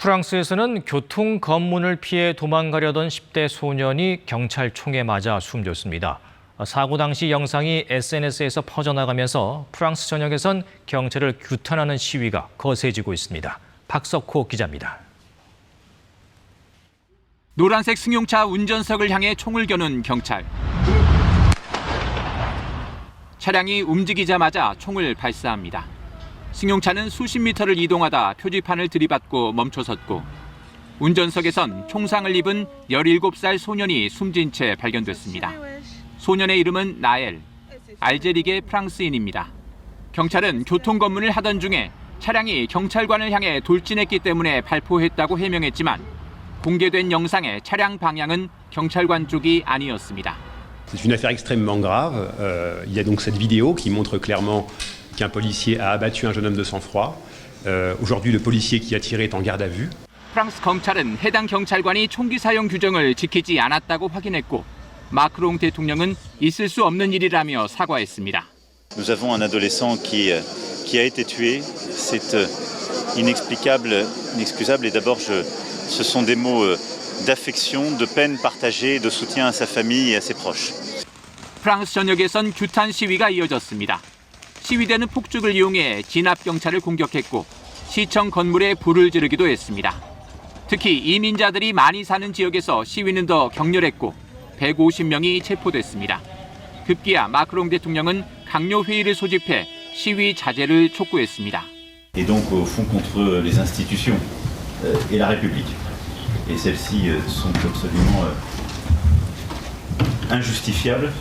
프랑스에서는 교통 검문을 피해 도망가려던 10대 소년이 경찰 총에 맞아 숨졌습니다. 사고 당시 영상이 SNS에서 퍼져나가면서 프랑스 전역에선 경찰을 규탄하는 시위가 거세지고 있습니다. 박석호 기자입니다. 노란색 승용차 운전석을 향해 총을 겨눈 경찰. 차량이 움직이자마자 총을 발사합니다. 승용차는 수십 미터를 이동하다 표지판을 들이받고 멈춰섰고 운전석에선 총상을 입은 17살 소년이 숨진 채 발견됐습니다. 소년의 이름은 나엘, 알제리계 프랑스인입니다. 경찰은 교통검문을 하던 중에 차량이 경찰관을 향해 돌진했기 때문에 발포했다고 해명했지만 공개된 영상의 차량 방향은 경찰관 쪽이 아니었습니다. C'est une affaire extrêmement grave. Il y a donc cette vidéo qui montre clairement qu'un policier a abattu un jeune homme de sang-froid. Aujourd'hui, le policier qui a tiré est en garde à vue. 프랑스 검찰은 해당 경찰관이 총기 사용 규정을 지키지 않았다고 확인했고 마크롱 대통령은 있을 수 없는 일이라며 사과했습니다. Nous avons un adolescent qui a été tué. C'est inexplicable, inexcusable. Et d'abord, ce sont des mots d'affection, de peine partagée, de soutien à sa famille et à ses proches. 프랑스 전역에선 규탄 시위가 이어졌습니다. 시위대는 폭죽을 이용해 진압 경찰을 공격했고 시청 건물에 불을 지르기도 했습니다. 특히 이민자들이 많이 사는 지역에서 시위는 더 격렬했고 150명이 체포됐습니다. 급기야 마크롱 대통령은 강요 회의를 소집해 시위 자제를 촉구했습니다. Et donc au fond contre les institutions et la République. Et celles-ci sont absolument injustifiables.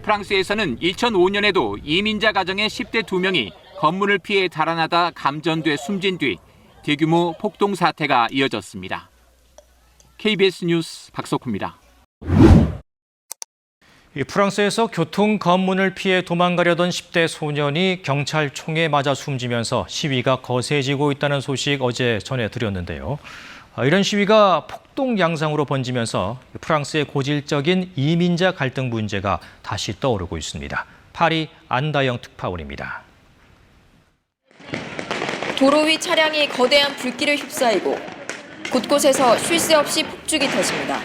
프랑스에서는 2005년에도 이민자 가정의 10대 2명이 검문을 피해 달아나다 감전돼 숨진 뒤 대규모 폭동 사태가 이어졌습니다. KBS 뉴스 박석호입니다. 프랑스에서 교통 검문을 피해 도망가려던 10대 소년이 경찰 총에 맞아 숨지면서 시위가 거세지고 있다는 소식 어제 전해드렸는데요. 이런 시위가 폭동 양상으로 번지면서 프랑스의 고질적인 이민자 갈등 문제가 다시 떠오르고 있습니다. 파리 안다영 특파원입니다. 도로 위 차량이 거대한 불길을 휩싸이고 곳곳에서 쉴 새 없이 폭죽이 터집니다.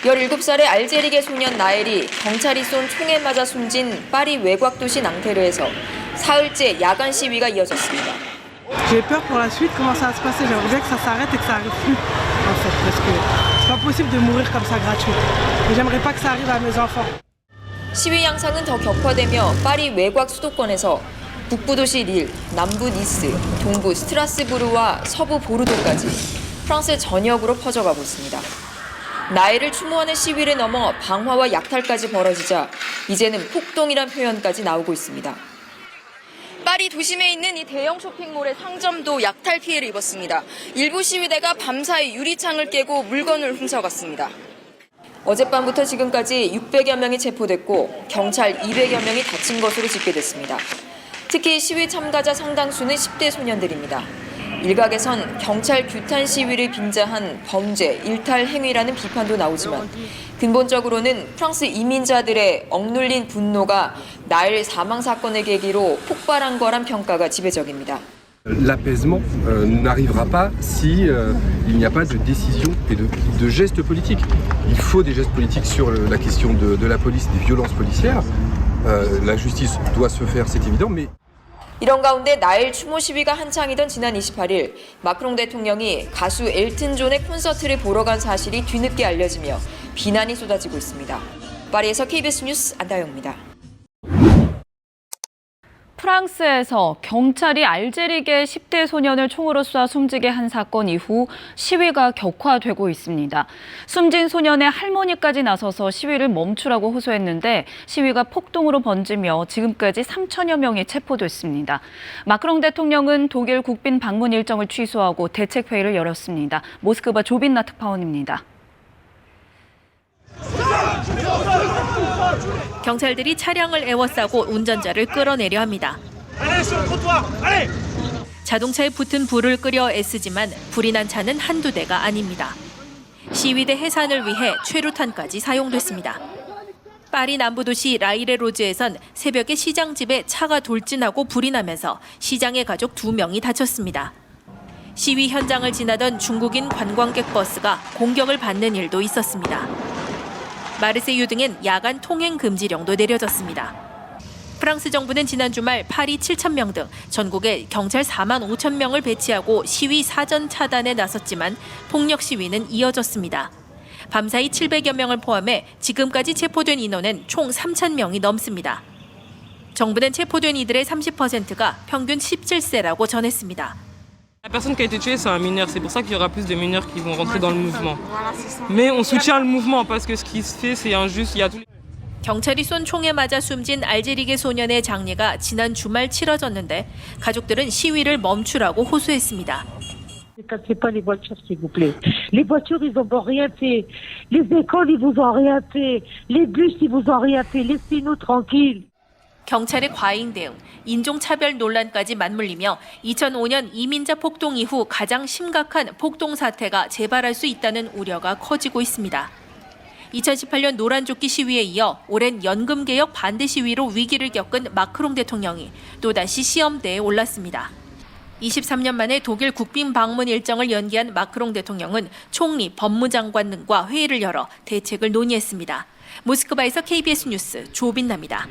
17살의 알제리계 소년 나엘이 경찰이 쏜 총에 맞아 숨진 파리 외곽 도시 낭테르에서 사흘째 야간 시위가 이어졌습니다. J'ai peur pour la suite, comment ça va se passer. J'aimerais bien que ça s'arrête et que ça arrive plus, en fait, parce que c'est pas possible de mourir comme ça gratuit. Et j'aimerais pas que ça arrive à mes enfants. 시위 양상은 더 격화되며 파리 외곽 수도권에서 북부 도시 릴, 남부 니스, 동부 스트라스부르와 서부 보르도까지 프랑스 전역으로 퍼져가고 있습니다. 나이를 추모하는 시위를 넘어 방화와 약탈까지 벌어지자 이제는 폭동이란 표현까지 나오고 있습니다. 파리 도심에 있는 이 대형 쇼핑몰의 상점도 약탈 피해를 입었습니다. 일부 시위대가 밤사이 유리창을 깨고 물건을 훔쳐갔습니다. 어젯밤부터 지금까지 600여 명이 체포됐고 경찰 200여 명이 다친 것으로 집계됐습니다. 특히 시위 참가자 상당수는 10대 소년들입니다. 일각에선 경찰 규탄 시위를 빙자한 범죄, 일탈 행위라는 비판도 나오지만 근본적으로는 프랑스 이민자들의 억눌린 분노가 나엘 사망 사건을 계기로 폭발한 거란 평가가 지배적입니다. L'apaisement n'arrivera pas si il n'y a pas de décision et de gestes politiques. Il faut des gestes politiques sur la question de la police, des violences policières. La justice doit se faire, c'est évident, mais 이런 가운데 나엘 추모 시위가 한창이던 지난 28일 마크롱 대통령이 가수 엘튼 존의 콘서트를 보러 간 사실이 뒤늦게 알려지며 비난이 쏟아지고 있습니다. 파리에서 KBS 뉴스 안다영입니다. 프랑스에서 경찰이 알제리계 10대 소년을 총으로 쏴 숨지게 한 사건 이후 시위가 격화되고 있습니다. 숨진 소년의 할머니까지 나서서 시위를 멈추라고 호소했는데 시위가 폭동으로 번지며 지금까지 3천여 명이 체포됐습니다. 마크롱 대통령은 독일 국빈 방문 일정을 취소하고 대책회의를 열었습니다. 모스크바 조빈나 특파원입니다. 경찰들이 차량을 에워싸고 운전자를 끌어내려 합니다. 자동차에 붙은 불을 끄려 애쓰지만 불이 난 차는 한두 대가 아닙니다. 시위대 해산을 위해 최루탄까지 사용됐습니다. 파리 남부도시 라이레로즈에선 새벽에 시장집에 차가 돌진하고 불이 나면서 시장의 가족 2명이 다쳤습니다. 시위 현장을 지나던 중국인 관광객 버스가 공격을 받는 일도 있었습니다. 마르세유 등엔 야간 통행 금지령도 내려졌습니다. 프랑스 정부는 지난 주말 파리 7,000명 등 전국에 경찰 4만 5천 명을 배치하고 시위 사전 차단에 나섰지만 폭력 시위는 이어졌습니다. 밤사이 700여 명을 포함해 지금까지 체포된 인원은 총 3,000명이 넘습니다. 정부는 체포된 이들의 30%가 평균 17세라고 전했습니다. La personne qui a été tuée, c'est un mineur. C'est pour ça qu'il y aura plus de mineurs qui vont rentrer dans le mouvement. Mais on soutient le mouvement parce que ce qui se fait, c'est injuste. Il y a tous les... 경찰이 쏜 총에 맞아 숨진 알제리계 소년의 장례가 지난 주말 치러졌는데 가족들은 시위를 멈추라고 호소했습니다. Ne cassez pas les voitures, s'il vous plaît. Les voitures, ils n'ont rien fait. Les écoles, ils vous ont rien fait. Les bus, ils vous ont rien fait. Laissez-nous tranquilles. 경찰의 과잉 대응, 인종차별 논란까지 맞물리며 2005년 이민자 폭동 이후 가장 심각한 폭동 사태가 재발할 수 있다는 우려가 커지고 있습니다. 2018년 노란조끼 시위에 이어 오랜 연금개혁 반대 시위로 위기를 겪은 마크롱 대통령이 또다시 시험대에 올랐습니다. 23년 만에 독일 국빈 방문 일정을 연기한 마크롱 대통령은 총리, 법무장관 등과 회의를 열어 대책을 논의했습니다. 모스크바에서 KBS 뉴스 조빈나입니다.